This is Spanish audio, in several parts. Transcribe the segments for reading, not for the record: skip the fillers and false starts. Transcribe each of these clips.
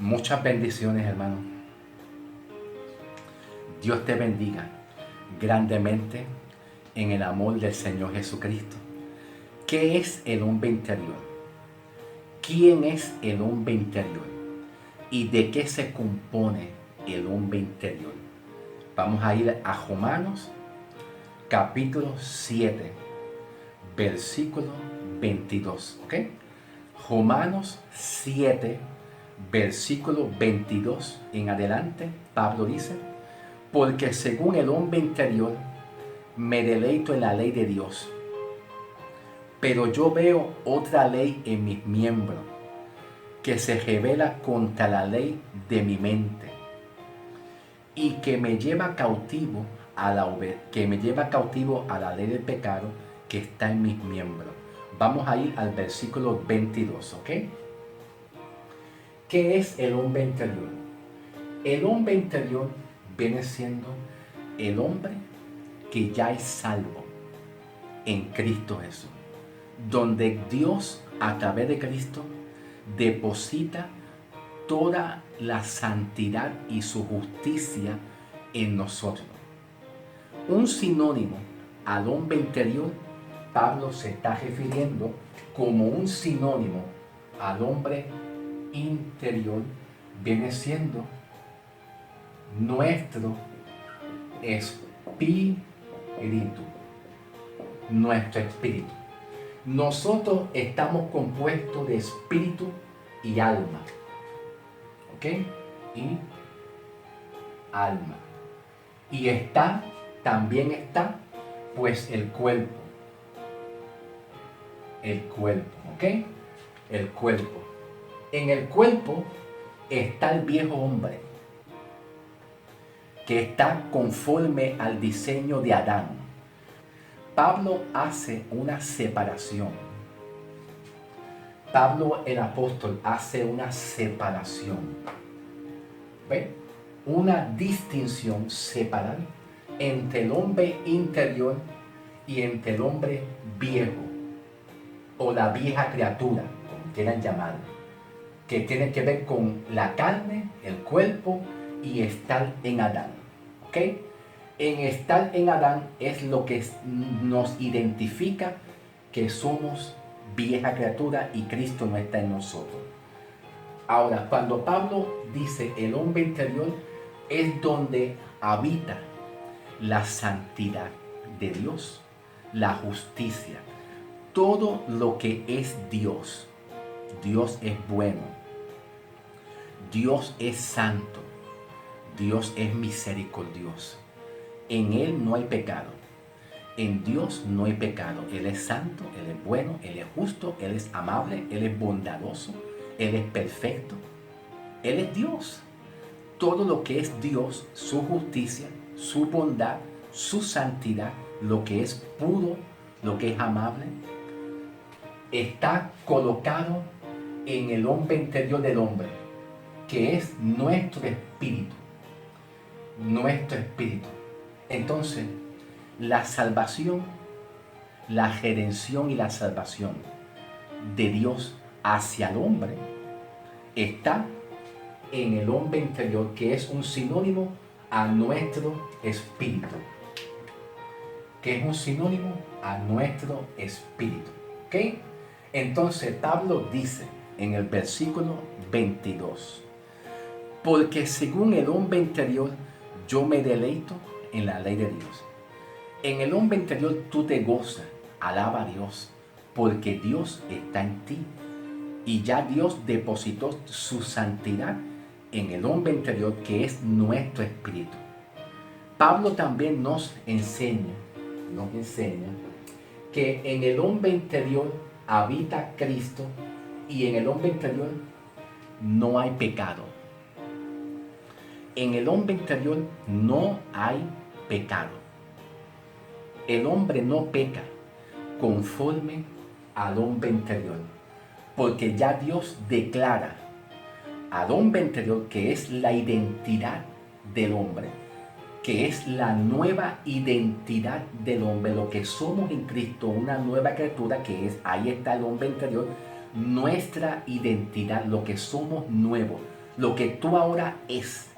Muchas bendiciones, hermano. Dios te bendiga grandemente en el amor del Señor Jesucristo. ¿Qué es el hombre interior? ¿Quién es el hombre interior? ¿Y de qué se compone el hombre interior? Vamos a ir a Romanos capítulo 7, versículo 22. ¿Ok? Romanos 7, versículo 22 en adelante, Pablo dice: porque según el hombre interior me deleito en la ley de Dios, pero yo veo otra ley en mis miembros que se revela contra la ley de mi mente y que me lleva cautivo a la ley del pecado que está en mis miembros. Vamos a ir al versículo 22, ¿ok? ¿Qué es el hombre interior? El hombre interior viene siendo el hombre que ya es salvo en Cristo Jesús, donde Dios a través de Cristo deposita toda la santidad y su justicia en nosotros. Un sinónimo al hombre interior, Pablo se está refiriendo como un sinónimo al hombre interior, viene siendo nuestro espíritu. Nuestro espíritu. Nosotros estamos compuestos de espíritu y alma. ¿Ok? Y alma. Y también está, pues, el cuerpo. El cuerpo. ¿Ok? El cuerpo. En el cuerpo está el viejo hombre, que está conforme al diseño de Adán. Pablo hace una separación. Pablo el apóstol hace una separación. ¿Ve? Una distinción separada entre el hombre interior y entre el hombre viejo, o la vieja criatura, como quieran llamarlo, que tiene que ver con la carne, el cuerpo y estar en Adán. ¿Ok? En estar en Adán es lo que nos identifica que somos vieja criatura y Cristo no está en nosotros. Ahora, cuando Pablo dice el hombre interior, es donde habita la santidad de Dios, la justicia, todo lo que es Dios. Dios es bueno, Dios es santo, Dios es misericordioso. En Él no hay pecado. En Dios no hay pecado. Él es santo, Él es bueno, Él es justo, Él es amable, Él es bondadoso, Él es perfecto. Él es Dios. Todo lo que es Dios, su justicia, su bondad, su santidad, lo que es puro, lo que es amable, está colocado en el hombre interior del hombre, que es nuestro espíritu. Nuestro espíritu. Entonces, la salvación, la redención y la salvación de Dios hacia el hombre está en el hombre interior, que es un sinónimo a nuestro espíritu. Que es un sinónimo a nuestro espíritu. ¿Ok? Entonces, Pablo dice en el versículo 22: porque según el hombre interior yo me deleito en la ley de Dios. En el hombre interior tú te gozas, alaba a Dios, porque Dios está en ti. Y ya Dios depositó su santidad en el hombre interior, que es nuestro espíritu. Pablo también nos enseña que en el hombre interior habita Cristo y en el hombre interior no hay pecado. En el hombre interior no hay pecado. El hombre no peca conforme al hombre interior, porque ya Dios declara al hombre interior, que es la identidad del hombre, que es la nueva identidad del hombre, lo que somos en Cristo, una nueva criatura, que es, ahí está el hombre interior, nuestra identidad, lo que somos nuevo, lo que tú ahora es,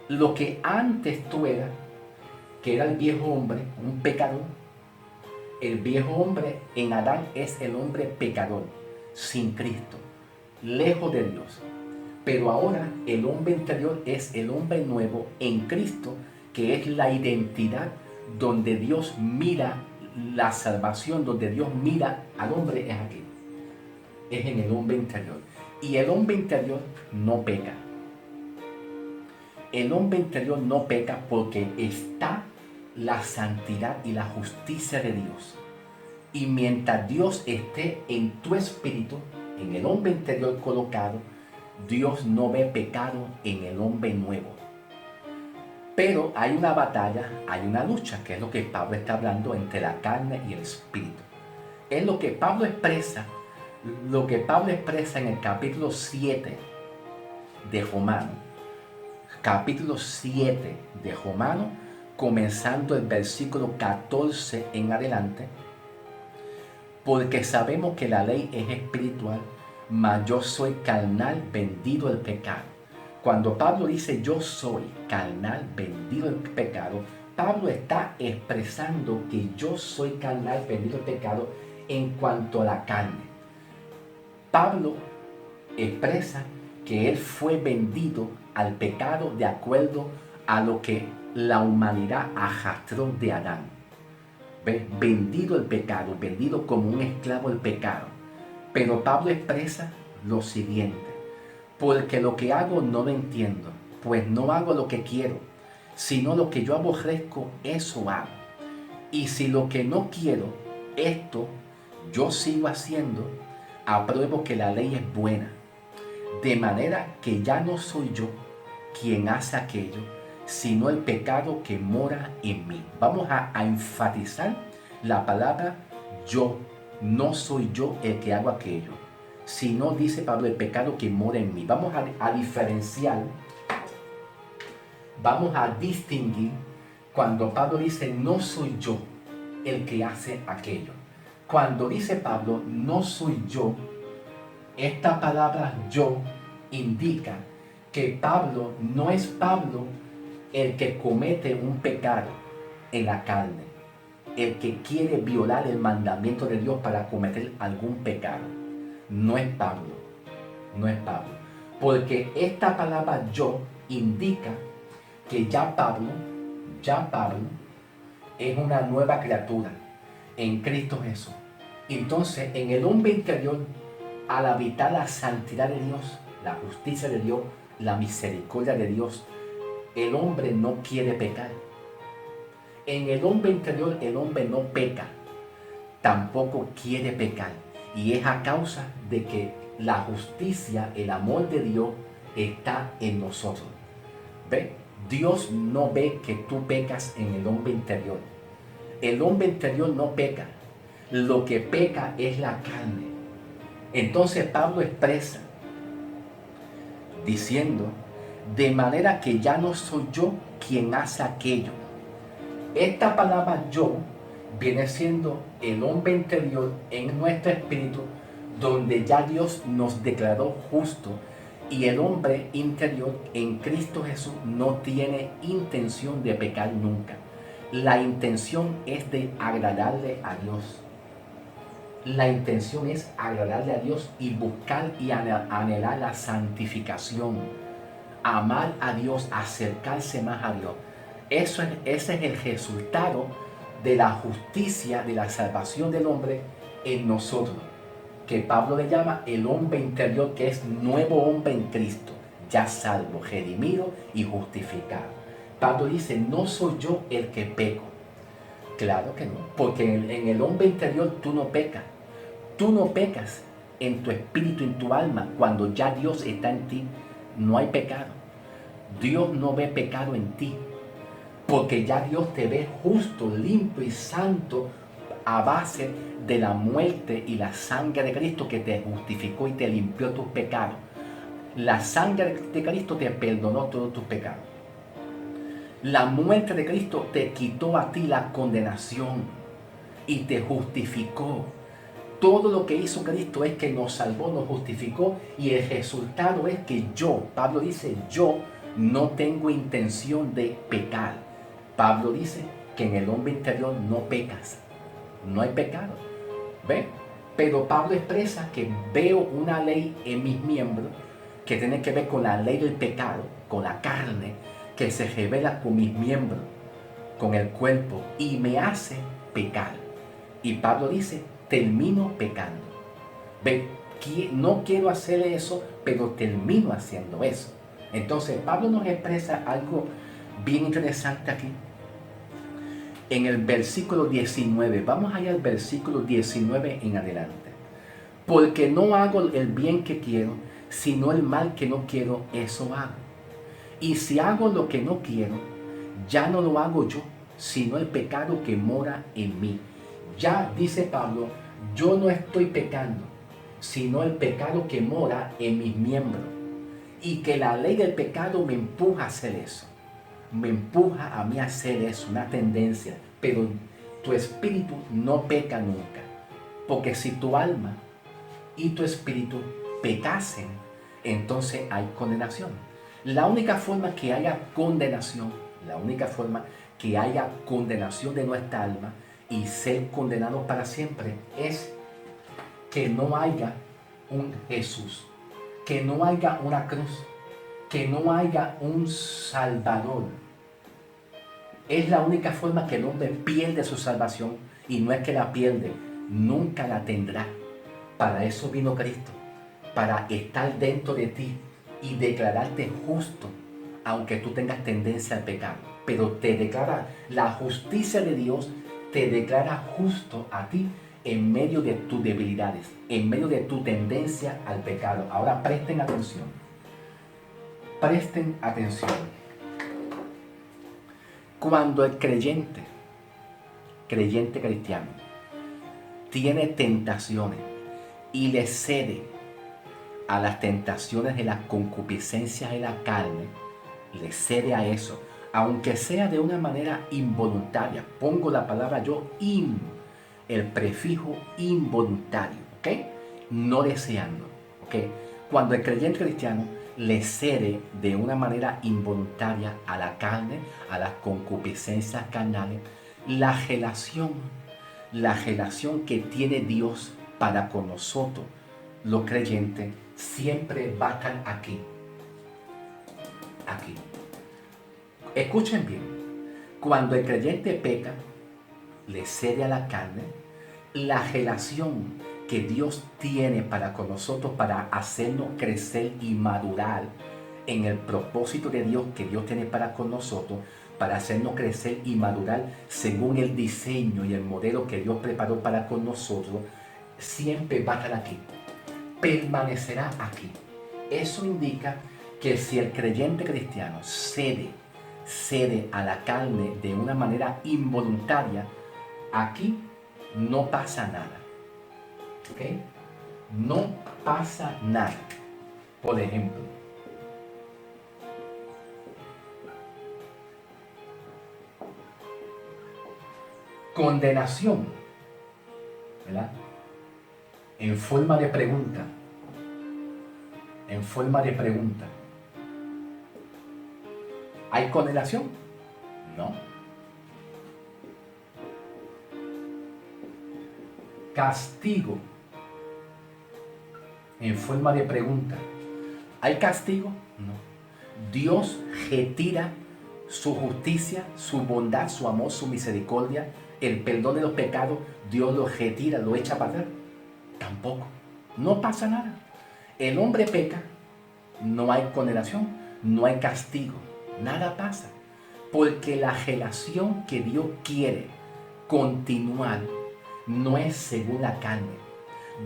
lo que antes tú eras, que era el viejo hombre, un pecador. El viejo hombre en Adán es el hombre pecador, sin Cristo, lejos de Dios. Pero ahora el hombre interior es el hombre nuevo en Cristo, que es la identidad donde Dios mira la salvación, donde Dios mira al hombre, es aquí, es en el hombre interior. Y el hombre interior no peca. El hombre interior no peca porque está la santidad y la justicia de Dios. Y mientras Dios esté en tu espíritu, en el hombre interior colocado, Dios no ve pecado en el hombre nuevo. Pero hay una batalla, hay una lucha, que es lo que Pablo está hablando entre la carne y el espíritu. Es lo que Pablo expresa en el capítulo 7 de Romanos. Capítulo 7 de Romanos, comenzando el versículo 14 en adelante. Porque sabemos que la ley es espiritual, mas yo soy carnal, vendido al pecado. Cuando Pablo dice yo soy carnal, vendido al pecado, Pablo está expresando que yo soy carnal, vendido al pecado en cuanto a la carne. Pablo expresa que él fue vendido al pecado de acuerdo a lo que la humanidad arrastró de Adán. ¿Ves? Vendido al pecado, vendido como un esclavo al pecado. Pero Pablo expresa lo siguiente: porque lo que hago no lo entiendo, pues no hago lo que quiero, sino lo que yo aborrezco, eso hago. Y si lo que no quiero, esto yo sigo haciendo, apruebo que la ley es buena. De manera que ya no soy yo quien hace aquello, sino el pecado que mora en mí. Vamos a enfatizar la palabra yo. No soy yo el que hago aquello, sino, dice Pablo, el pecado que mora en mí. Vamos a diferenciar, vamos a distinguir cuando Pablo dice no soy yo el que hace aquello. Cuando dice Pablo no soy yo, esta palabra yo indica que Pablo no es Pablo el que comete un pecado en la carne, el que quiere violar el mandamiento de Dios para cometer algún pecado. No es Pablo, no es Pablo. Porque esta palabra yo indica que ya Pablo es una nueva criatura en Cristo Jesús. Entonces, en el hombre interior, al habitar la santidad de Dios, la justicia de Dios, la misericordia de Dios, el hombre no quiere pecar. En el hombre interior el hombre no peca, tampoco quiere pecar. Y es a causa de que la justicia, el amor de Dios está en nosotros. ¿Ve? Dios no ve que tú pecas en el hombre interior. El hombre interior no peca. Lo que peca es la carne. Entonces Pablo expresa diciendo, de manera que ya no soy yo quien hace aquello. Esta palabra yo viene siendo el hombre interior en nuestro espíritu, donde ya Dios nos declaró justo, y el hombre interior en Cristo Jesús no tiene intención de pecar nunca. La intención es de agradarle a Dios. La intención es agradarle a Dios y buscar y anhelar la santificación, amar a Dios, acercarse más a Dios. Ese es el resultado de la justicia, de la salvación del hombre en nosotros, que Pablo le llama el hombre interior, que es nuevo hombre en Cristo, ya salvo, redimido y justificado. Pablo dice, no soy yo el que peco. Claro que no, porque en el hombre interior tú no pecas. Tú no pecas en tu espíritu, en tu alma. Cuando ya Dios está en ti, no hay pecado. Dios no ve pecado en ti, porque ya Dios te ve justo, limpio y santo a base de la muerte y la sangre de Cristo, que te justificó y te limpió tus pecados. La sangre de Cristo te perdonó todos tus pecados. La muerte de Cristo te quitó a ti la condenación y te justificó. Todo lo que hizo Cristo es que nos salvó, nos justificó, y el resultado es que yo, Pablo dice, yo no tengo intención de pecar. Pablo dice que en el hombre interior no pecas, no hay pecado. ¿Ve? Pero Pablo expresa que veo una ley en mis miembros que tiene que ver con la ley del pecado, con la carne, que se revela con mis miembros, con el cuerpo, y me hace pecar. Y Pablo dice, termino pecando. Ve, no quiero hacer eso, pero termino haciendo eso. Entonces Pablo nos expresa algo bien interesante aquí. En el versículo 19, vamos allá al versículo 19 en adelante. Porque no hago el bien que quiero, sino el mal que no quiero, eso hago. Y si hago lo que no quiero, ya no lo hago yo, sino el pecado que mora en mí. Ya dice Pablo, yo no estoy pecando, sino el pecado que mora en mis miembros. Y que la ley del pecado me empuja a hacer eso. Me empuja a mí a hacer eso, una tendencia. Pero tu espíritu no peca nunca. Porque si tu alma y tu espíritu pecasen, entonces hay condenación. La única forma que haya condenación, la única forma que haya condenación de nuestra alma y ser condenado para siempre es que no haya un Jesús, que no haya una cruz, que no haya un Salvador. Es la única forma que el hombre pierde su salvación, y no es que la pierde, nunca la tendrá. Para eso vino Cristo, para estar dentro de ti y declararte justo, aunque tú tengas tendencia al pecado. Pero te declara, la justicia de Dios te declara justo a ti en medio de tus debilidades, en medio de tu tendencia al pecado. Ahora presten atención. Presten atención. Cuando el creyente cristiano, tiene tentaciones y le cede a las tentaciones de las concupiscencias de la carne, le cede a eso, aunque sea de una manera involuntaria. Pongo la palabra yo, el prefijo involuntario, ¿ok? No deseando, ¿ok? Cuando el creyente cristiano le cede de una manera involuntaria a la carne, a las concupiscencias carnales, la relación que tiene Dios para con nosotros, los creyentes, siempre va a estar aquí. Aquí. Escuchen bien. Cuando el creyente peca, le cede a la carne, la relación que Dios tiene para con nosotros, para hacernos crecer y madurar en el propósito de Dios que Dios tiene para con nosotros, para hacernos crecer y madurar según el diseño y el modelo que Dios preparó para con nosotros, siempre va a estar aquí, permanecerá aquí. Eso indica que si el creyente cristiano cede a la carne de una manera involuntaria, aquí no pasa nada. ¿Ok? No pasa nada. Por ejemplo, condenación, ¿verdad? En forma de pregunta. En forma de pregunta. ¿Hay condenación? No. Castigo. En forma de pregunta. ¿Hay castigo? No. Dios retira su justicia, su bondad, su amor, su misericordia, el perdón de los pecados. Dios lo retira, lo echa para atrás. Tampoco. No pasa nada. El hombre peca, no hay condenación, no hay castigo. Nada pasa. Porque la relación que Dios quiere continuar no es según la carne.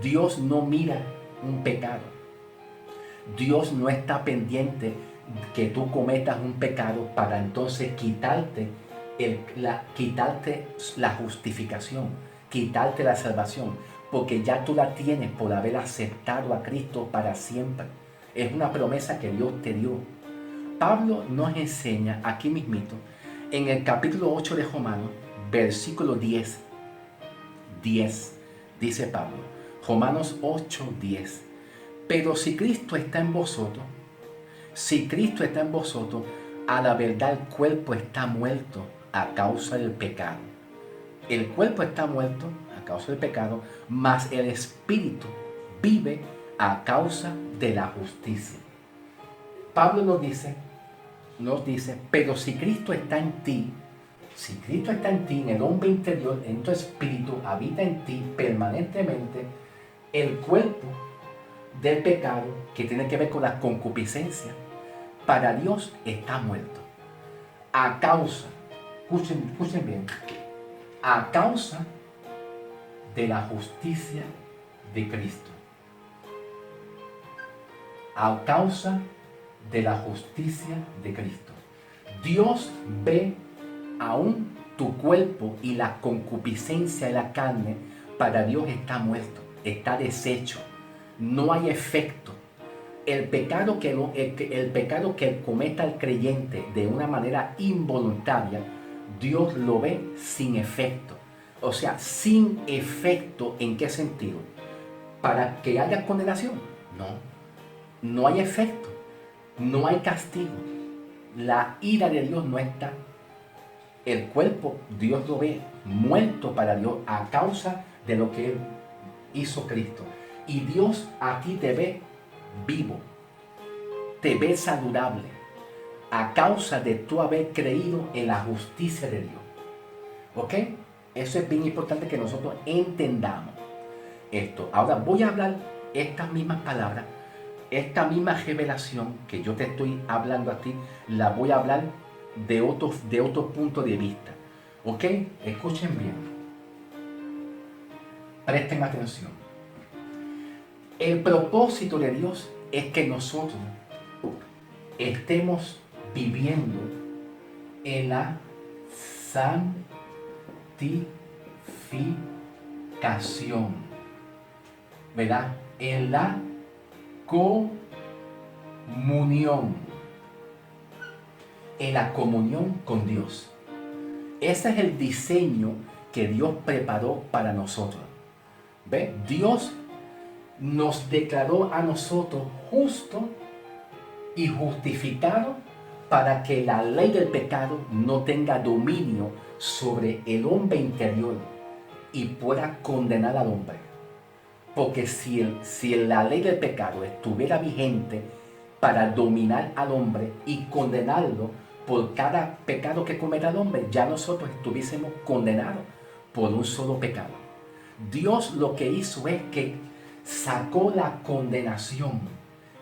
Dios no mira un pecado. Dios no está pendiente que tú cometas un pecado para entonces quitarte la justificación, quitarte la salvación, porque ya tú la tienes por haber aceptado a Cristo para siempre. Es una promesa que Dios te dio. Pablo nos enseña aquí mismito, en el capítulo 8 de Romanos, versículo 10, dice Pablo: Romanos 8:10. Pero si Cristo está en vosotros, a la verdad el cuerpo está muerto a causa del pecado. El cuerpo está muerto a causa del pecado, mas el espíritu vive a causa de la justicia. Pablo nos dice, pero si Cristo está en ti, en el hombre interior, en tu espíritu, habita en ti permanentemente, el cuerpo del pecado, que tiene que ver con la concupiscencia, para Dios está muerto. A causa, escuchen bien, a causa de la justicia de Cristo. A causa de la justicia de Cristo. Dios ve aún tu cuerpo y la concupiscencia de la carne, para Dios está muerto, está deshecho, no hay efecto. El pecado que cometa el creyente de una manera involuntaria, Dios lo ve sin efecto. O sea, sin efecto, ¿en qué sentido? Para que haya condenación. No hay efecto, no hay castigo. La ira de Dios no está. El cuerpo, Dios lo ve muerto para Dios a causa de lo que hizo Cristo. Y Dios a ti te ve vivo, te ve saludable, a causa de tú haber creído en la justicia de Dios. ¿Ok? Eso es bien importante que nosotros entendamos esto. Ahora voy a hablar estas mismas palabras, esta misma revelación que yo te estoy hablando a ti, la voy a hablar de otro punto de vista. ¿Ok? Escuchen bien. Presten atención. El propósito de Dios es que nosotros estemos viviendo en la santificación, ¿verdad? En la comunión, en la comunión con Dios. Ese es el diseño que Dios preparó para nosotros. ¿Ve? Dios nos declaró a nosotros justos y justificados para que la ley del pecado no tenga dominio sobre el hombre interior y pueda condenar al hombre. Porque si la ley del pecado estuviera vigente para dominar al hombre y condenarlo por cada pecado que cometa el hombre, ya nosotros estuviésemos condenados por un solo pecado. Dios lo que hizo es que sacó la condenación,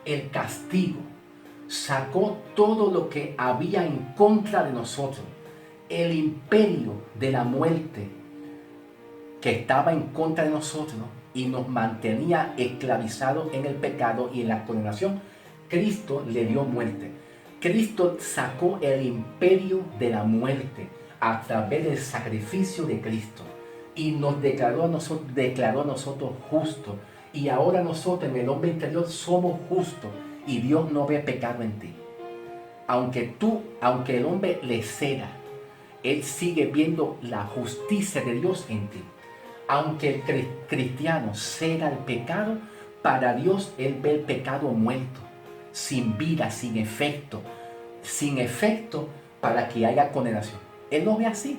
el castigo, sacó todo lo que había en contra de nosotros, el imperio de la muerte que estaba en contra de nosotros y nos mantenía esclavizados en el pecado y en la condenación. Cristo le dio muerte. Cristo sacó el imperio de la muerte a través del sacrificio de Cristo y nos declaró a nosotros justos. Y ahora nosotros en el hombre interior somos justos y Dios no ve pecado en ti. Aunque el hombre le ceda, Él sigue viendo la justicia de Dios en ti. Aunque el cristiano ceda al pecado, para Dios Él ve el pecado muerto, sin vida, sin efecto para que haya condenación. Él lo ve así.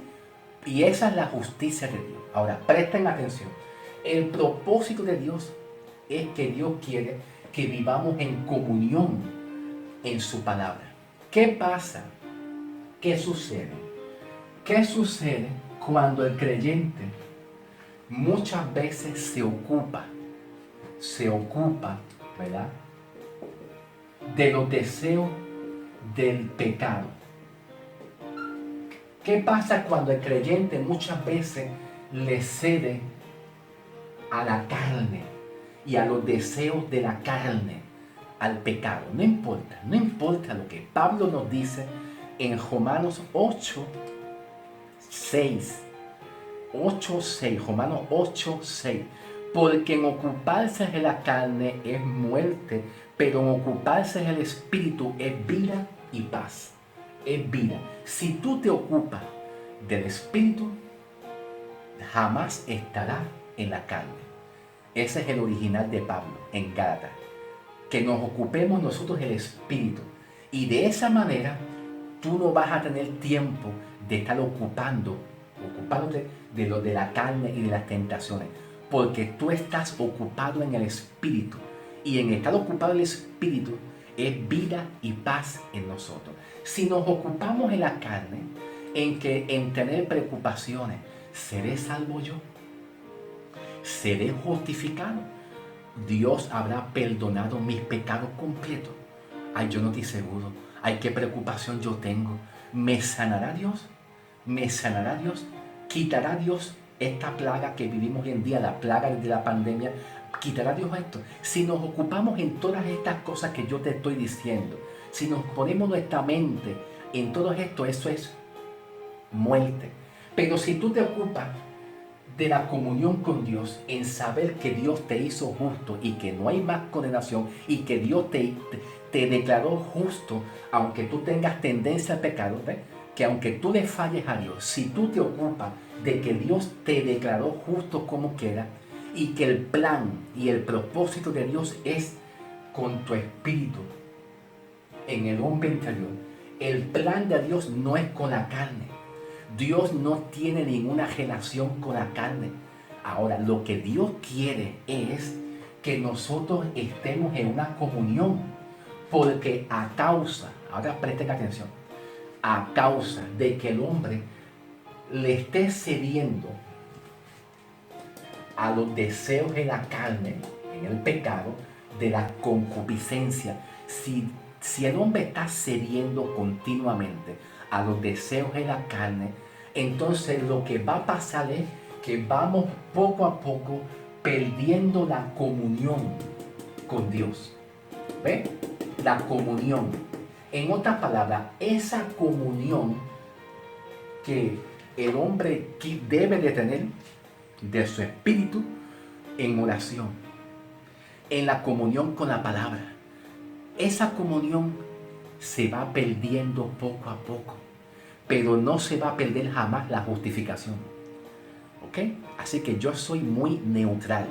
Y esa es la justicia de Dios. Ahora, presten atención. El propósito de Dios es que Dios quiere que vivamos en comunión en su palabra. ¿Qué pasa? ¿Qué sucede? ¿Qué sucede cuando el creyente muchas veces se ocupa, ¿verdad?, de los deseos del pecado? ¿Qué pasa cuando el creyente muchas veces le cede a la carne y a los deseos de la carne, al pecado? No importa lo que Pablo nos dice en Romanos 8:6. Romanos 8:6. Porque en ocuparse de la carne es muerte, pero en ocuparse del espíritu es vida y paz. Es vida. Si tú te ocupas del espíritu, jamás estarás en la carne. Ese es el original de Pablo en Gálatas. Que nos ocupemos nosotros el espíritu. Y de esa manera tú no vas a tener tiempo de estar ocupándote de lo de la carne y de las tentaciones. Porque tú estás ocupado en el espíritu. Y en estar ocupado en el espíritu es vida y paz en nosotros. Si nos ocupamos en la carne, en tener preocupaciones, ¿seré salvo yo? ¿Seré justificado? ¿Dios habrá perdonado mis pecados completos? Ay, yo no estoy seguro. Ay, qué preocupación yo tengo. ¿Me sanará Dios? ¿Me sanará Dios? ¿Quitará Dios esta plaga que vivimos hoy en día, la plaga de la pandemia? ¿Quitará Dios esto? Si nos ocupamos en todas estas cosas que yo te estoy diciendo, si nos ponemos nuestra mente en todo esto, eso es muerte. Pero si tú te ocupas de la comunión con Dios, en saber que Dios te hizo justo y que no hay más condenación y que Dios te declaró justo, aunque tú tengas tendencia al pecado, ¿ves? Que aunque tú le falles a Dios, si tú te ocupas de que Dios te declaró justo como quiera y que el plan y el propósito de Dios es con tu espíritu en el hombre interior, el plan de Dios no es con la carne. Dios no tiene ninguna relación con la carne. Ahora, lo que Dios quiere es que nosotros estemos en una comunión, porque a causa, ahora presten atención, a causa de que el hombre le esté cediendo a los deseos de la carne, en el pecado, de la concupiscencia, si el hombre está cediendo continuamente a los deseos de la carne, entonces lo que va a pasar es que vamos poco a poco perdiendo la comunión con Dios. ¿Ve? La comunión. En otras palabras, esa comunión que el hombre debe de tener de su espíritu en oración, en la comunión con la palabra. Esa comunión se va perdiendo poco a poco, pero no se va a perder jamás la justificación. ¿Ok? Así que yo soy muy neutral.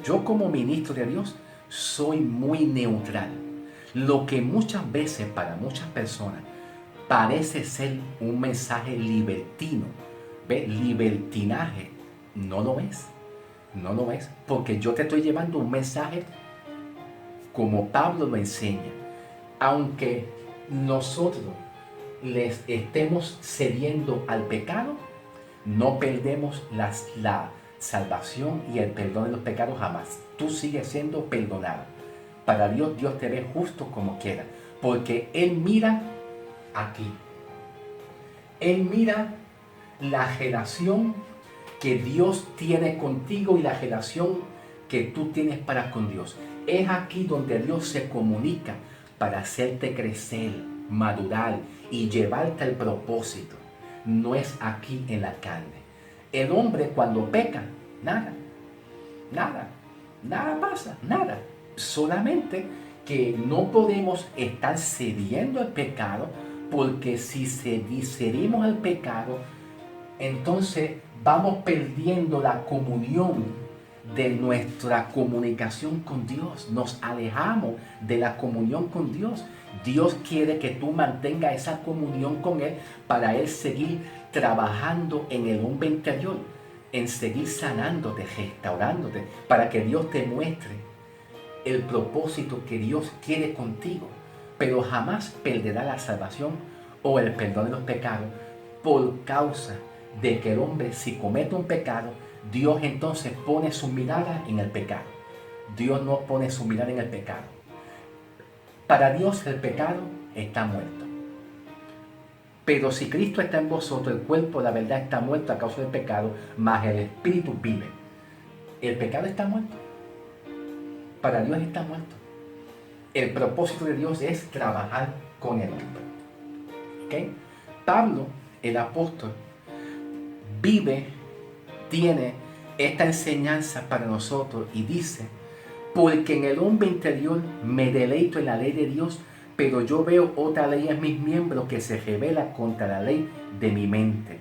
Yo como ministro de Dios soy muy neutral. Lo que muchas veces para muchas personas parece ser un mensaje libertino, ¿ve? Libertinaje, no lo es. No lo es, porque yo te estoy llevando un mensaje como Pablo lo enseña. Aunque nosotros les estemos cediendo al pecado, no perdemos la salvación y el perdón de los pecados jamás. Tú sigues siendo perdonado. Para Dios, Dios te ve justo como quiera, porque Él mira aquí. Él mira la relación que Dios tiene contigo y la relación que tú tienes para con Dios. Es aquí donde Dios se comunica para hacerte crecer, madurar y llevarte al propósito. No es aquí en la carne. El hombre cuando peca, nada pasa, nada. Solamente que no podemos estar cediendo al pecado, porque si cedimos al pecado, entonces vamos perdiendo la comunión de nuestra comunicación con Dios. Nos alejamos de la comunión con Dios. Dios quiere que tú mantengas esa comunión con Él para Él seguir trabajando en el hombre interior, en seguir sanándote, restaurándote, para que Dios te muestre el propósito que Dios quiere contigo. Pero jamás perderá la salvación o el perdón de los pecados por causa de que el hombre, si comete un pecado, Dios entonces pone su mirada en el pecado. Dios no pone su mirada en el pecado. Para Dios el pecado está muerto. Pero si Cristo está en vosotros, el cuerpo, la verdad, está muerto a causa del pecado, mas el espíritu vive. El pecado está muerto. Para Dios está muerto. El propósito de Dios es trabajar con el hombre. ¿Okay? Pablo, el apóstol, tiene esta enseñanza para nosotros y dice: porque en el hombre interior me deleito en la ley de Dios, pero yo veo otra ley en mis miembros que se revela contra la ley de mi mente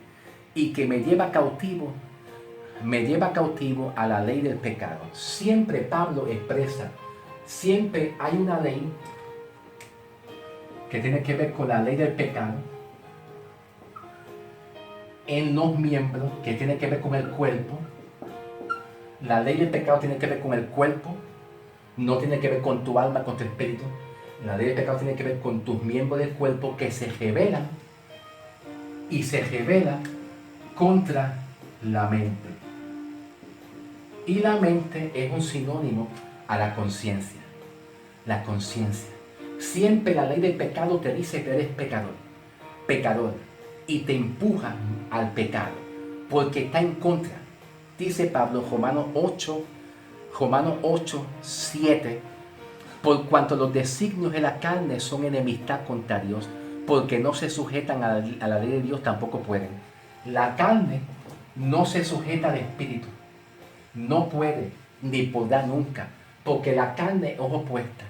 y que me lleva cautivo me lleva cautivo a la ley del pecado. Siempre Pablo expresa, siempre hay una ley que tiene que ver con la ley del pecado en los miembros, que tiene que ver con el cuerpo. La ley del pecado tiene que ver con el cuerpo, no tiene que ver con tu alma, con tu espíritu. La ley del pecado tiene que ver con tus miembros del cuerpo que se rebelan y se rebelan contra la mente. Y la mente es un sinónimo a la conciencia. La conciencia. Siempre la ley del pecado te dice que eres pecador, pecador, y te empuja al pecado, porque está en contra. Dice Pablo, Romanos 8, 7, por cuanto los designios de la carne son enemistad contra Dios, porque no se sujetan a la ley de Dios, tampoco pueden. La carne no se sujeta al espíritu, no puede, ni podrá nunca, porque la carne es opuesta.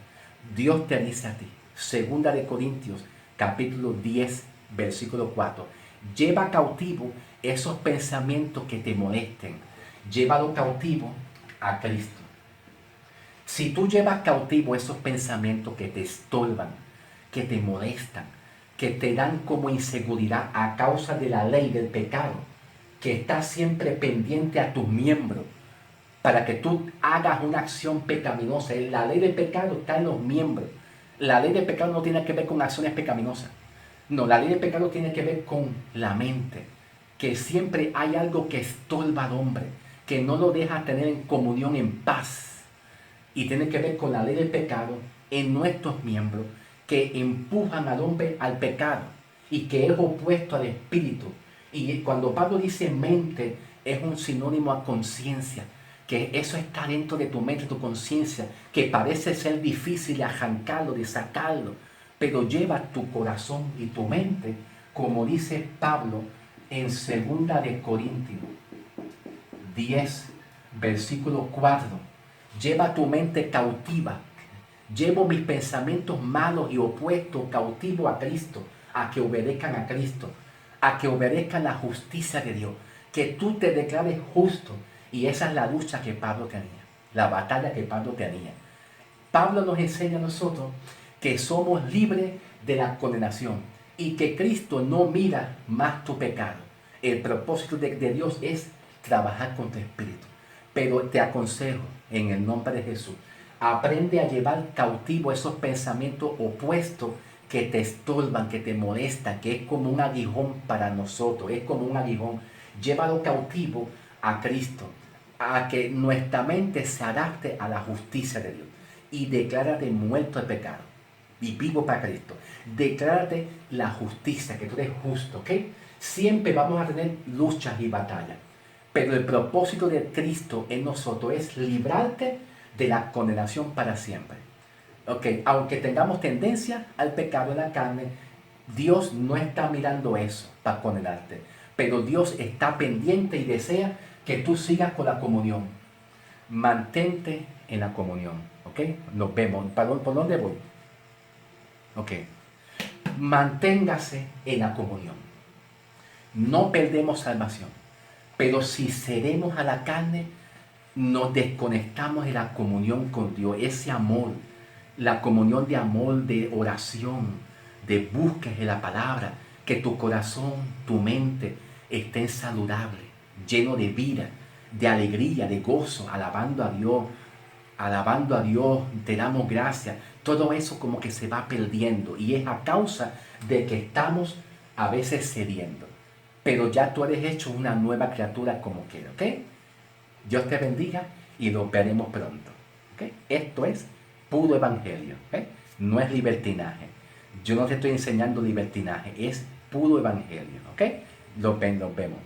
Dios te dice a ti, 2 de Corintios, capítulo 10, versículo 4, lleva cautivo esos pensamientos que te molesten, llévalo cautivo a Cristo. Si tú llevas cautivo esos pensamientos que te estorban, que te molestan, que te dan como inseguridad a causa de la ley del pecado, que está siempre pendiente a tus miembros, para que tú hagas una acción pecaminosa. La ley del pecado está en los miembros. La ley del pecado no tiene que ver con acciones pecaminosas. No, la ley del pecado tiene que ver con la mente, que siempre hay algo que estorba al hombre, que no lo deja tener en comunión, en paz. Y tiene que ver con la ley del pecado en nuestros miembros, que empujan al hombre al pecado y que es opuesto al espíritu. Y cuando Pablo dice mente, es un sinónimo a conciencia, que eso está dentro de tu mente, tu conciencia, que parece ser difícil de arrancarlo, de sacarlo, pero lleva tu corazón y tu mente, como dice Pablo en 2 de Corintios 10, versículo 4, lleva tu mente cautiva. Llevo mis pensamientos malos y opuestos cautivos a Cristo, a que obedezcan a Cristo, a que obedezcan la justicia de Dios, que tú te declares justo. Y esa es la lucha que Pablo tenía, la batalla que Pablo tenía. Pablo nos enseña a nosotros que somos libres de la condenación y que Cristo no mira más tu pecado. El propósito de Dios es trabajar con tu espíritu. Pero te aconsejo, en el nombre de Jesús, aprende a llevar cautivo esos pensamientos opuestos que te estorban, que te molestan, que es como un aguijón para nosotros, es como un aguijón. Llévalo cautivo a Cristo, a que nuestra mente se adapte a la justicia de Dios. Y declárate muerto al pecado y vivo para Cristo. Declárate la justicia, que tú eres justo, ¿ok? Siempre vamos a tener luchas y batallas, pero el propósito de Cristo en nosotros es librarte de la condenación para siempre. ¿Ok? Aunque tengamos tendencia al pecado en la carne, Dios no está mirando eso para condenarte, pero Dios está pendiente y desea que tú sigas con la comunión. Mantente en la comunión, ¿ok? Nos vemos. ¿Por dónde voy? Ok. Manténgase en la comunión. No perdemos salvación, pero si cedemos a la carne, nos desconectamos de la comunión con Dios, ese amor, la comunión de amor, de oración, de búsqueda de la palabra, que tu corazón, tu mente estén saludable, lleno de vida, de alegría, de gozo, alabando a Dios, te damos gracias. Todo eso como que se va perdiendo y es a causa de que estamos a veces cediendo. Pero ya tú eres hecho una nueva criatura como quiera, ¿ok? Dios te bendiga y nos veremos pronto, ¿ok? Esto es puro evangelio, ¿ok? No es libertinaje. Yo no te estoy enseñando libertinaje, es puro evangelio, ¿ok? Nos vemos.